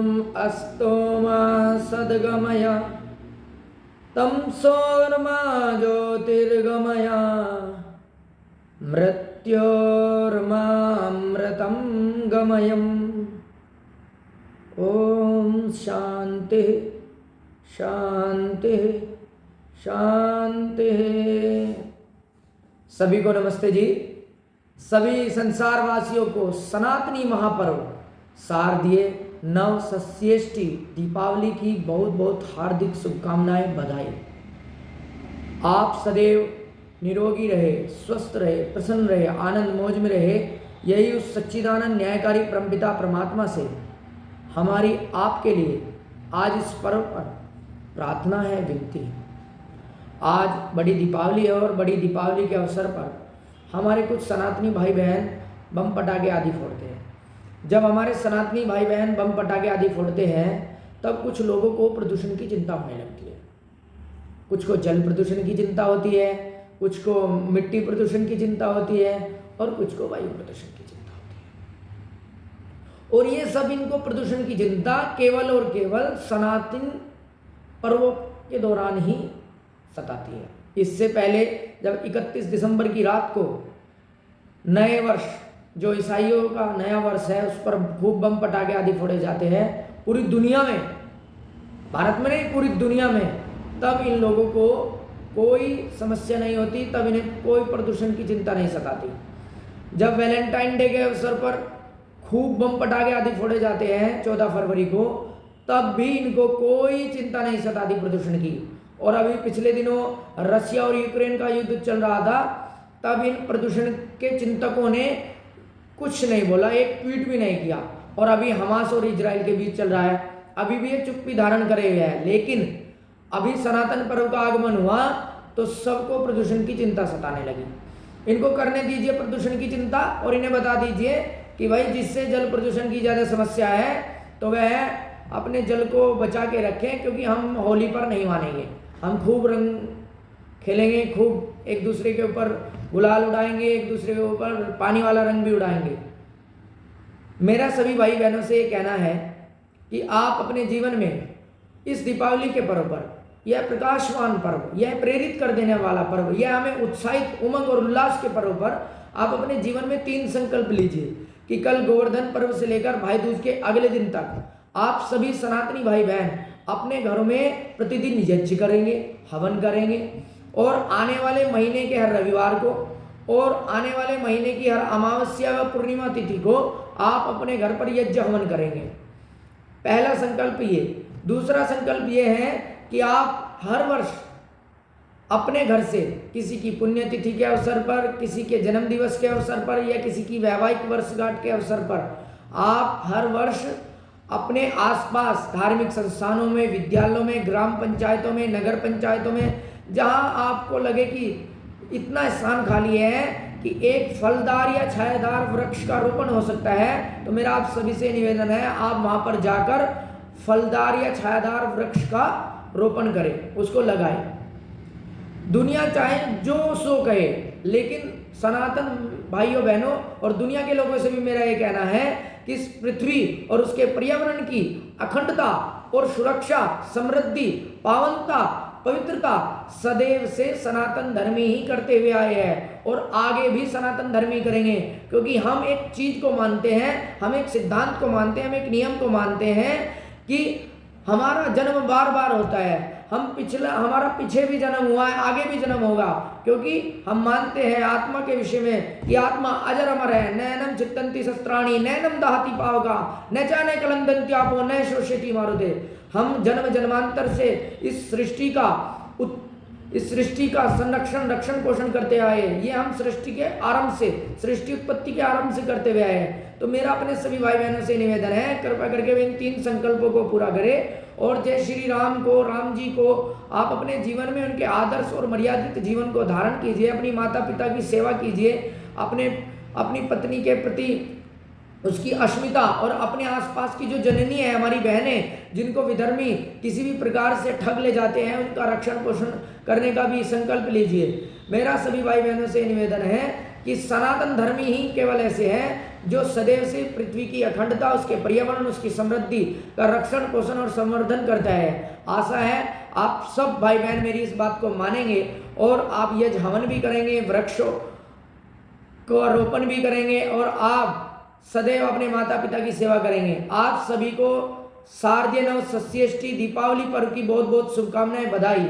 अस्तोमा सद्गमय तमसोर्मा ज्योतिर्गमय मृत्योर्मामृतं गमयम्। ओम शांति शांति शांति। सभी को नमस्ते जी। सभी संसारवासियों को सनातनी महापर्व शारदीय नव षष्ठी दीपावली की बहुत बहुत हार्दिक शुभकामनाएं, बधाई। आप सदैव निरोगी रहे, स्वस्थ रहे, प्रसन्न रहे, आनंद मौज में रहे, यही उस सच्चिदानंद न्यायकारी परमपिता परमात्मा से हमारी आपके लिए आज इस पर्व पर प्रार्थना है, विनती है। आज बड़ी दीपावली है और बड़ी दीपावली के अवसर पर हमारे कुछ सनातनी भाई बहन बम पटाखे आदि फोड़ते हैं। जब हमारे सनातनी भाई बहन बम पटाखे आदि फोड़ते हैं तब कुछ लोगों को प्रदूषण की चिंता होने लगती है। कुछ को जल प्रदूषण की चिंता होती है, कुछ को मिट्टी प्रदूषण की चिंता होती है और कुछ को वायु प्रदूषण की चिंता होती है। और ये सब इनको प्रदूषण की चिंता केवल और केवल सनातन पर्वों के दौरान ही सताती है। इससे पहले जब 31 दिसंबर की रात को नए वर्ष, जो ईसाइयों का नया वर्ष है, उस पर खूब बम पटाखे आदि फोड़े जाते हैं पूरी दुनिया में, भारत में नहीं पूरी दुनिया में, तब इन लोगों को कोई समस्या नहीं होती, तब इन्हें कोई प्रदूषण की चिंता नहीं सताती। जब वैलेंटाइन डे के अवसर पर खूब बम पटाखे आदि फोड़े जाते हैं 14 फरवरी को, तब भी इनको कोई चिंता नहीं सताती प्रदूषण की। और अभी पिछले दिनों रशिया और यूक्रेन का युद्ध चल रहा था, तब इन प्रदूषण के चिंतकों ने कुछ नहीं बोला, एक ट्वीट भी नहीं किया। और अभी हमास और इजराइल के बीच चल रहा है, अभी भी ये चुप्पी धारण करे हुए है। लेकिन अभी सनातन पर्व का आगमन हुआ तो सबको प्रदूषण की चिंता सताने लगी। इनको करने दीजिए प्रदूषण की चिंता और इन्हें बता दीजिए कि भाई जिससे जल प्रदूषण की ज़्यादा समस्या है तो वह अपने जल को बचा के रखें, क्योंकि हम होली पर नहीं मानेंगे। हम खूब रंग खेलेंगे, खूब एक दूसरे के ऊपर गुलाल उड़ाएंगे, एक दूसरे के ऊपर पानी वाला रंग भी उड़ाएंगे। मेरा सभी भाई बहनों से ये कहना है कि आप अपने जीवन में इस दीपावली के पर्व पर, यह प्रकाशवान पर्व, यह प्रेरित कर देने वाला पर्व, यह हमें उत्साहित उमंग और उल्लास के पर्व पर आप अपने जीवन में 3 संकल्प लीजिए कि कल गोवर्धन पर्व से लेकर भाई दूज के अगले दिन तक आप सभी सनातनी भाई बहन अपने घरों में प्रतिदिन यज्ञ करेंगे, हवन करेंगे, और आने वाले महीने के हर रविवार को और आने वाले महीने की हर अमावस्या व पूर्णिमा तिथि को आप अपने घर पर यज्ञ हवन करेंगे। पहला संकल्प ये। दूसरा संकल्प ये है कि आप हर वर्ष अपने घर से किसी की पुण्यतिथि के अवसर पर, किसी के जन्म दिवस के अवसर पर या किसी की वैवाहिक वर्षगांठ के अवसर पर आप हर वर्ष अपने आसपास धार्मिक संस्थानों में, विद्यालयों में, ग्राम पंचायतों में, नगर पंचायतों में, जहां आपको लगे कि इतना स्थान खाली है कि एक फलदार या छायादार वृक्ष का रोपण हो सकता है, तो मेरा आप सभी से निवेदन है आप वहां पर जाकर फलदार या छायादार वृक्ष का रोपण करें, उसको लगाएं। दुनिया चाहे जो सो कहे, लेकिन सनातन भाइयों बहनों और दुनिया के लोगों से भी मेरा ये कहना है कि इस पृथ्वी और उसके पर्यावरण की अखंडता और सुरक्षा, समृद्धि, पावनता, पवित्रता सदैव से सनातन धर्मी ही करते हुए आए हैं और आगे भी सनातन धर्मी करेंगे। क्योंकि हम एक चीज को मानते हैं, हम एक सिद्धांत को मानते हैं, हम एक नियम को मानते हैं कि हमारा जन्म बार बार होता है। हमारा पीछे भी जन्म हुआ है, आगे भी जन्म होगा, क्योंकि हम मानते हैं आत्मा के विषय में कि आत्मा अजर अमर है। नैनम चित्तंती शस्त्राणी नैनम दहती पावका न चाने कलंदंती आपो न शोषयति मारुते। हम जन्म जन्मांतर से इस सृष्टि का संरक्षण, रक्षण, पोषण करते आए। ये हम सृष्टि के आरंभ से, सृष्टि उत्पत्ति के आरंभ से करते हुए आए हैं। तो मेरा अपने सभी भाई बहनों से निवेदन है, कृपा करके वे इन 3 संकल्पों को पूरा करें और जय श्री राम को, राम जी को आप अपने जीवन में उनके आदर्श और मर्यादित जीवन को धारण कीजिए। अपनी माता पिता की सेवा कीजिए, अपनी पत्नी के प्रति उसकी अस्मिता और अपने आसपास की जो जननी है, हमारी बहनें जिनको विधर्मी किसी भी प्रकार से ठग ले जाते हैं, उनका रक्षण पोषण करने का भी संकल्प लीजिए। मेरा सभी भाई बहनों से निवेदन है कि सनातन धर्मी ही केवल ऐसे हैं जो सदैव से पृथ्वी की अखंडता, उसके पर्यावरण, उसकी समृद्धि का रक्षण, पोषण और संवर्धन करता है। आशा है आप सब भाई बहन मेरी इस बात को मानेंगे और आप यह हवन भी करेंगे, वृक्षों को रोपण भी करेंगे और आप सदैव अपने माता पिता की सेवा करेंगे। आप सभी को शारदीय नव षष्ठी दीपावली पर्व की बहुत बहुत शुभकामनाएं, बधाई।